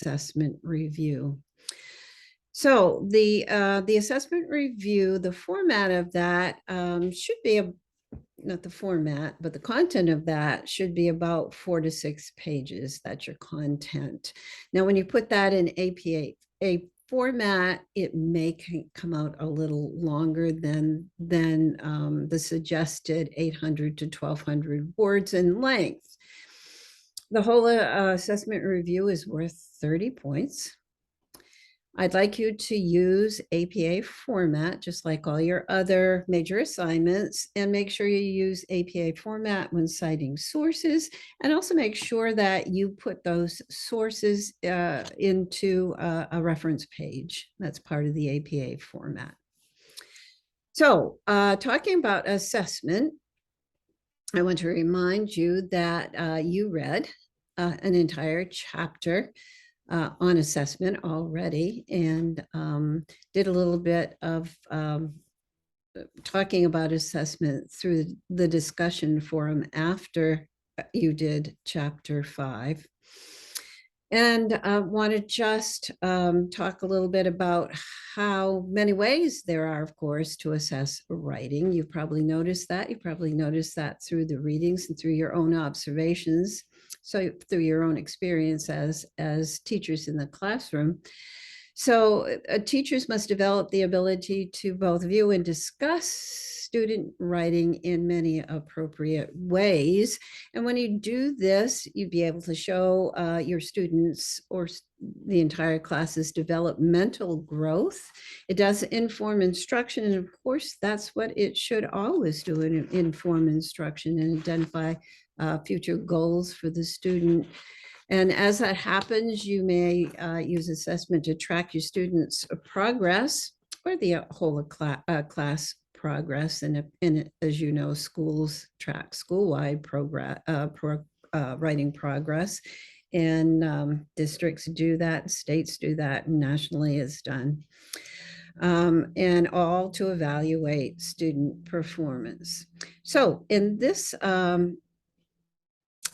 assessment review. So the assessment review, the format of that should be not the format, but the content of that should be about 4 to 6 pages. That's your content. Now, when you put that in a format, it may come out a little longer than the suggested 800 to 1200 words in length. The whole assessment review is worth 30 points. I'd like you to use APA format, just like all your other major assignments, and make sure you use APA format when citing sources, and also make sure that you put those sources into a reference page. That's part of the APA format. So talking about assessment, I want to remind you that you read an entire chapter on assessment already, and did a little bit of talking about assessment through the discussion forum after you did chapter 5. And I want to just talk a little bit about how many ways there are, of course, to assess writing. You've probably noticed that. You probably noticed that through the readings and through your own observations. So through your own experience as teachers in the classroom. So teachers must develop the ability to both view and discuss student writing in many appropriate ways. And when you do this, you'd be able to show your students or the entire class's developmental growth. It does inform instruction. And of course, that's what it should always do, inform instruction and identify future goals for the student. And as that happens, you may use assessment to track your students' progress or the whole class progress. And as you know, schools track school-wide writing progress. And districts do that, states do that, and nationally it's done. And all to evaluate student performance. So in this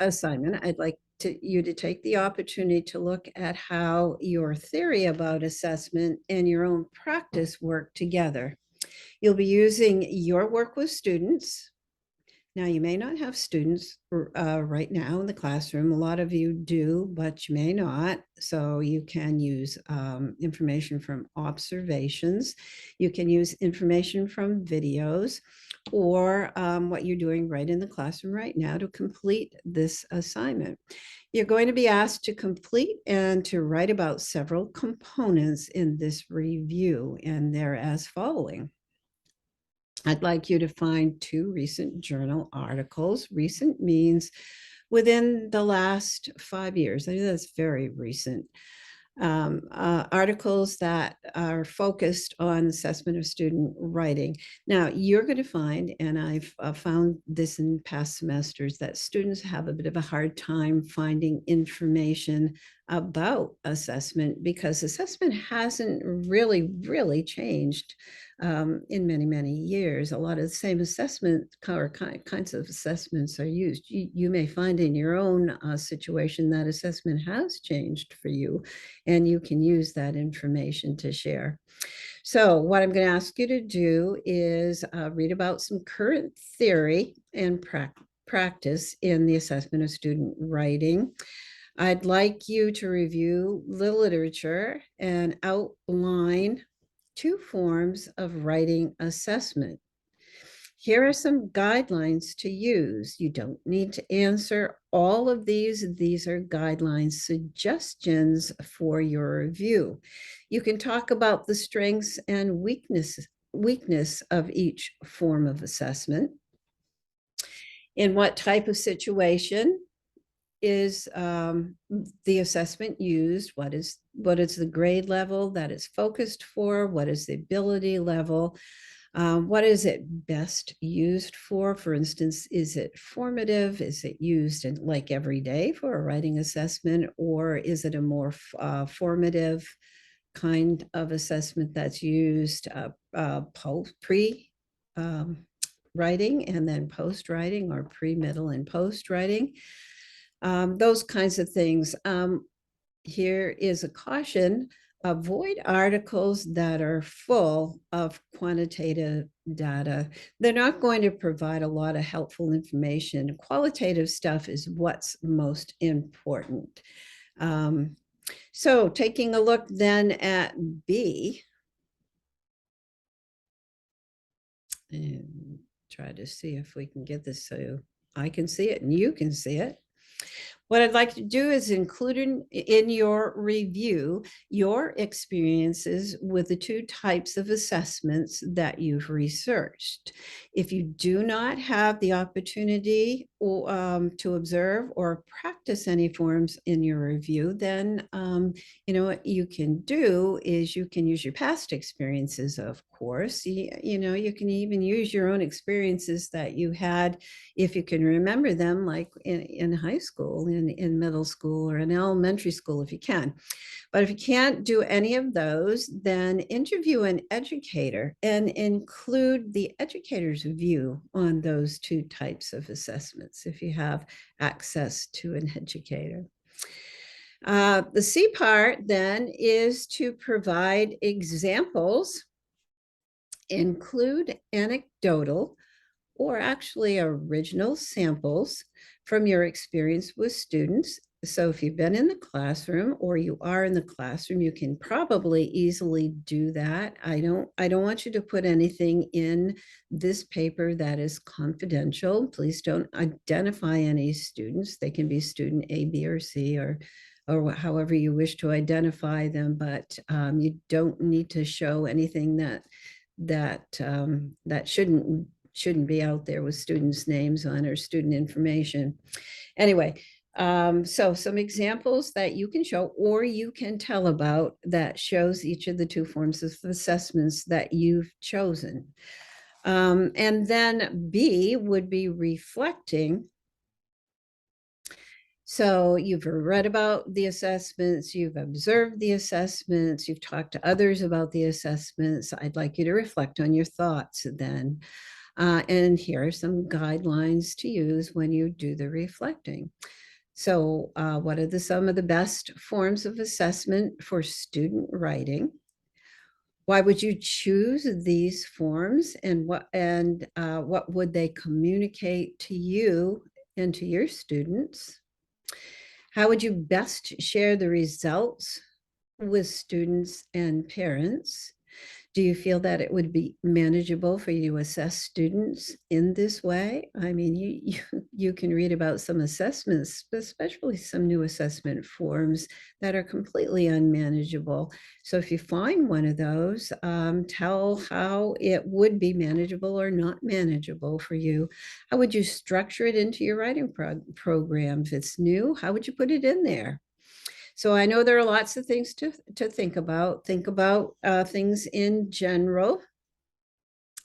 assignment, I'd like you to take the opportunity to look at how your theory about assessment and your own practice work together. You'll be using your work with students. Now, you may not have students right now in the classroom. A lot of you do, but you may not. So you can use information from observations. You can use information from videos, or what you're doing right in the classroom right now to complete this assignment. You're going to be asked to complete and to write about several components in this review, and they're as following. I'd like you to find 2 recent journal articles. Recent means within the last 5 years. I know that's very recent. Articles that are focused on assessment of student writing. Now, you're going to find, and I've found this in past semesters, that students have a bit of a hard time finding information about assessment because assessment hasn't really changed in many years. A lot of the same assessment or kinds of assessments are used. You may find in your own situation that assessment has changed for you, and you can use that information to share. So what I'm going to ask you to do is read about some current theory and practice in the assessment of student writing. I'd like you to review the literature and outline 2 forms of writing assessment. Here are some guidelines to use. You don't need to answer all of these. These are guidelines, suggestions for your review. You can talk about the strengths and weakness of each form of assessment. In what type of situation is the assessment used? What is the grade level that it's focused for? What is the ability level? What is it best used for? For instance, is it formative? Is it used in like every day for a writing assessment? Or is it a more formative kind of assessment that's used pre writing and then post writing, or pre, middle, and post writing? Those kinds of things. here is a caution: avoid articles that are full of quantitative data. They're not going to provide a lot of helpful information. Qualitative stuff is what's most important. So taking a look then at B, and try to see if we can get this so I can see it and you can see it. What I'd like to do is include in your review your experiences with the two types of assessments that you've researched. If you do not have the opportunity to observe or practice any forms in your review, then what you can do is you can use your past experiences, of course. You can even use your own experiences that you had, if you can remember them, like in high school, in middle school, or in elementary school, if you can. But if you can't do any of those, then interview an educator and include the educator's view on those two types of assessments, if you have access to an educator. The C part then is to provide examples, include anecdotal or actually original samples from your experience with students. So if you've been in the classroom or you are in the classroom, you can probably easily do that. I don't want you to put anything in this paper that is confidential. Please don't identify any students. They can be student A, B, or C, or however you wish to identify them, but you don't need to show anything that shouldn't be out there with students' names on or student information. Anyway, so some examples that you can show or you can tell about that shows each of the two forms of assessments that you've chosen. And then B would be reflecting. So you've read about the assessments, you've observed the assessments, you've talked to others about the assessments. I'd like you to reflect on your thoughts then. And here are some guidelines to use when you do the reflecting. So what are some of the best forms of assessment for student writing? Why would you choose these forms, and what would they communicate to you and to your students? How would you best share the results with students and parents? Do you feel that it would be manageable for you to assess students in this way? I mean, you can read about some assessments, especially some new assessment forms that are completely unmanageable. So if you find one of those, tell how it would be manageable or not manageable for you. How would you structure it into your writing program? If it's new, how would you put it in there? So I know there are lots of things to think about. Think about things in general.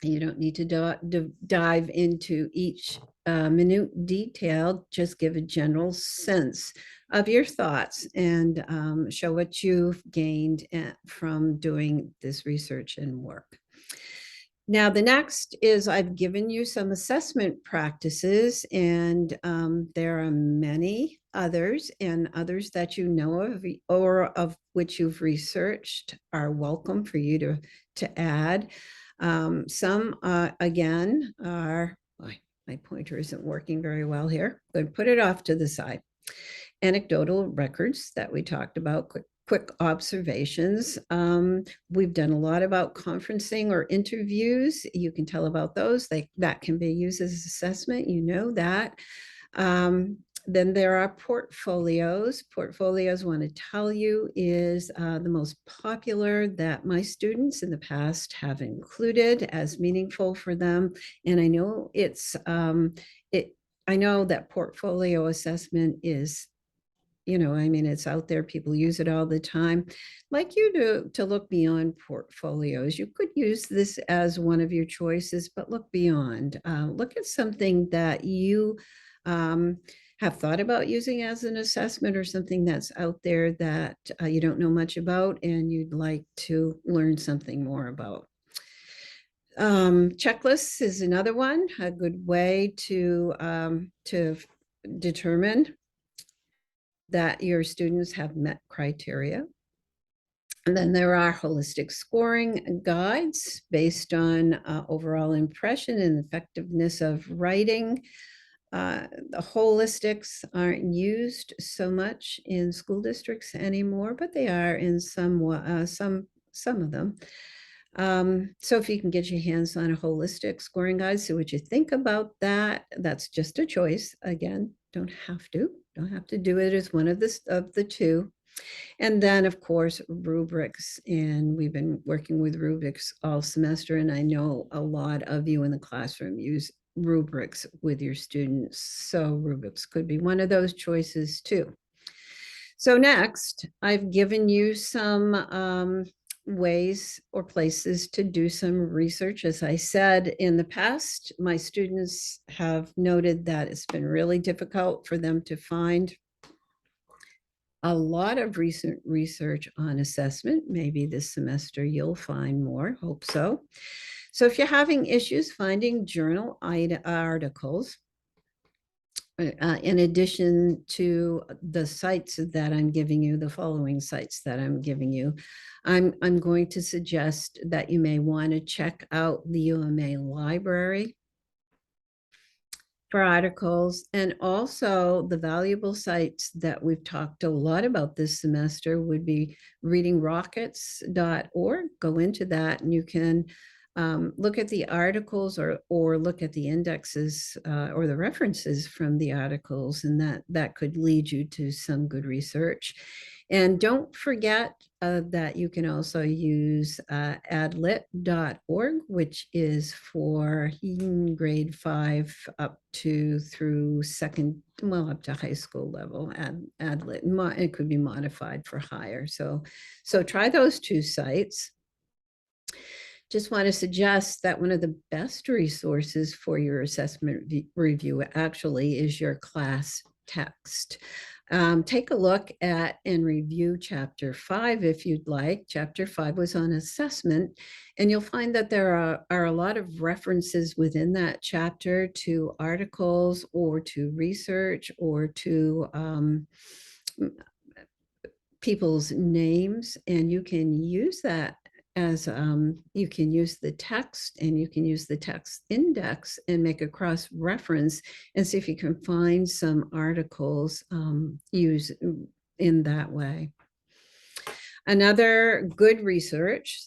You don't need to dive into each minute detail. Just give a general sense of your thoughts and show what you've gained from doing this research and work. Now, the next is I've given you some assessment practices, and there are many others, and others that you know of or of which you've researched are welcome for you to add. Some, again, are, my pointer isn't working very well here. I'm going to put it off to the side. Anecdotal records that we talked about, quick observations. We've done a lot about conferencing or interviews. You can tell about those. That can be used as assessment. You know that. Then there are portfolios. Portfolios, I want to tell you, is the most popular that my students in the past have included as meaningful for them. And I know I know that portfolio assessment is, it's out there. People use it all the time. I'd like you to look beyond portfolios. You could use this as one of your choices, but look beyond. Look at something that you have thought about using as an assessment, or something that's out there that you don't know much about and you'd like to learn something more about. Checklists is another one, a good way to determine that your students have met criteria. And then there are holistic scoring guides based on overall impression and effectiveness of writing. The holistics aren't used so much in school districts anymore, but they are in some of them. So if you can get your hands on a holistic scoring guide, see what you think about that. That's just a choice. Again, don't have to do it as one of the two. And then, of course, rubrics. And we've been working with rubrics all semester. And I know a lot of you in the classroom use rubrics with your students. So rubrics could be one of those choices too. So next, I've given you some ways or places to do some research. As I said in the past, my students have noted that it's been really difficult for them to find a lot of recent research on assessment. Maybe this semester you'll find more, hope so. So if you're having issues finding journal articles, in addition to the sites that I'm giving you, the following sites that I'm giving you, I'm going to suggest that you may want to check out the UMA library for articles, and also the valuable sites that we've talked a lot about this semester would be readingrockets.org. Go into that and you can look at the articles or look at the indexes or the references from the articles, and that could lead you to some good research. And don't forget that you can also use adlit.org, which is for grade 5 up through second, well, up to high school level. Adlit, it could be modified for higher. So try those two sites. Just want to suggest that one of the best resources for your assessment review actually is your class text. Take a look at and review chapter 5 if you'd like. Chapter 5 was on assessment, and you'll find that there are a lot of references within that chapter to articles or to research or to people's names, and you can use that as you can use the text, and you can use the text index and make a cross reference and see if you can find some articles used in that way. Another good research,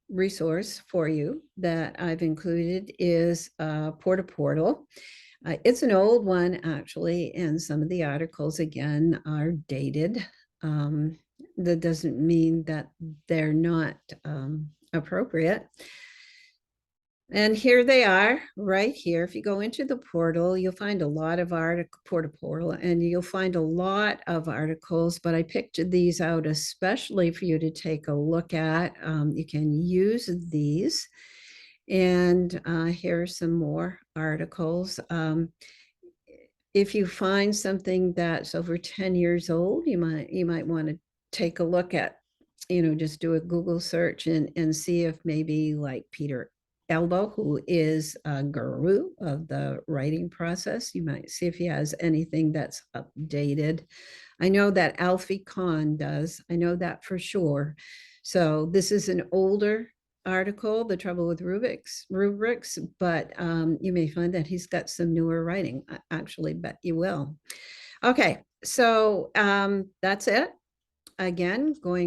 resource for you that I've included is Portal. It's an old one, actually, and some of the articles, again, are dated. That doesn't mean that they're not appropriate. And here they are right here. If you go into the portal, you'll find a lot of portal, and you'll find a lot of articles, but I picked these out especially for you to take a look at. You can use these. And here are some more articles. If you find something that's over 10 years old, you might want to take a look at, just do a Google search and see if maybe like Peter Elbow, who is a guru of the writing process, you might see if he has anything that's updated. I know that Alfie Kahn does. I know that for sure. So this is an older article, The Trouble with Rubrics, but you may find that he's got some newer writing. I actually bet you will. Okay, so that's it. Again, going